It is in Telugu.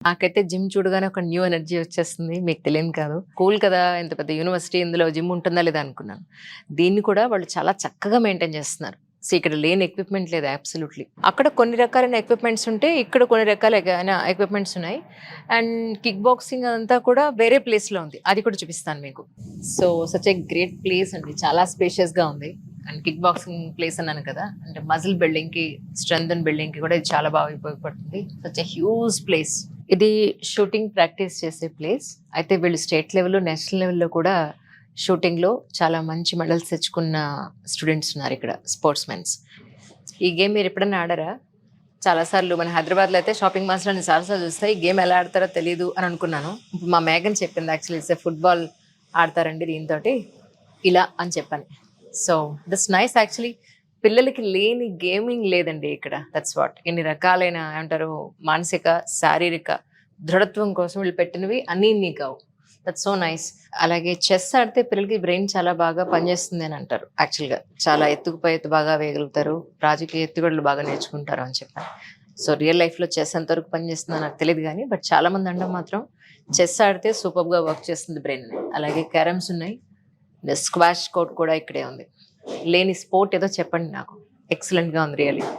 నాకైతే జిమ్ చూడగానే ఒక న్యూ ఎనర్జీ వచ్చేస్తుంది. మీకు తెలియని కాదు. కూల్ కదా! ఇంత పెద్ద యూనివర్సిటీ ఇందులో జిమ్ ఉంటుందా లేదా అనుకున్నాను. దీన్ని కూడా వాళ్ళు చాలా చక్కగా మెయింటైన్ చేస్తున్నారు. ఇక్కడ లేని ఎక్విప్‌మెంట్ లేదు అబ్సల్యూట్‌లీ. అక్కడ కొన్ని రకాలైన ఎక్విప్‌మెంట్స్ ఉంటే, ఇక్కడ కొన్ని రకాలైన ఎక్విప్‌మెంట్స్ ఉన్నాయి. అండ్ కిక్ బాక్సింగ్ అదంతా కూడా వేరే ప్లేస్‌లో ఉంది. అది కూడా చూపిస్తాను మీకు. So, such a great place అండి. చాలా స్పేషియస్‌గా ఉంది. అండ్ కిక్ బాక్సింగ్ ప్లేస్ అన్నాను కదా! అంటే మజిల్ బిల్డింగ్‌కి, స్ట్రెంత్ బిల్డింగ్‌కి కూడా ఇది చాలా బాగా ఉపయోగపడుతుంది. Such a huge place. ఇది షూటింగ్ ప్రాక్టీస్ చేసే ప్లేస్. అయితే వీళ్ళు స్టేట్ లెవెల్‌లో, నేషనల్ లెవెల్‌లో కూడా షూటింగ్‌లో చాలా మంచి మెడల్స్ తెచ్చుకున్న స్టూడెంట్స్ ఉన్నారు ఇక్కడ స్పోర్ట్స్ మెన్స్. ఈ గేమ్ మీరు ఎప్పుడైనా ఆడారా? చాలా సార్లు మన హైదరాబాద్‌లో అయితే షాపింగ్ మాల్స్‌లో నేను చాలా సార్లు చూస్తా. ఈ గేమ్ ఎలా ఆడతారో తెలీదు అని అనుకున్నాను. ఇప్పుడు మా మేఘన్ చెప్పింది యాక్చువల్లీ ఫుట్‌బాల్ ఆడతారండి దీనితోటి ఇలా అని చెప్పాను. So that's nice actually. పిల్లలకి లేని గేమింగ్ లేదండి ఇక్కడ. That's what. ఇన్ని రకాలైన ఏమంటారు మానసిక, శారీరక దృఢత్వం కోసం వీళ్ళు పెట్టినవి అన్నీ ఇన్ని కావు. That's so nice. అలాగే చెస్ ఆడితే పిల్లలకి బ్రెయిన్ చాలా బాగా పనిచేస్తుంది అని అంటారు యాక్చువల్‌గా. చాలా ఎత్తుకు పై ఎత్తు బాగా వేయగలుగుతారు. రాజకీయ ఎత్తుగడలు బాగా నేర్చుకుంటారు అని చెప్పారు. సో రియల్ లైఫ్‌లో చెస్ ఎంతవరకు పనిచేస్తుందో నాకు తెలీదు గానీ, బట్ చాలా మంది అనడం మాత్రం చెస్ ఆడితే సూపర్‌గా వర్క్ చేస్తుంది బ్రెయిన్ అని. అలాగే క్యారమ్స్ ఉన్నాయి. స్క్వాష్ కోర్ట్ కూడా ఇక్కడే ఉంది. లేని స్పోర్ట్ ఏదో చెప్పండి నాకు. ఎక్సలెంట్‌గా ఉంది రియల్లీ.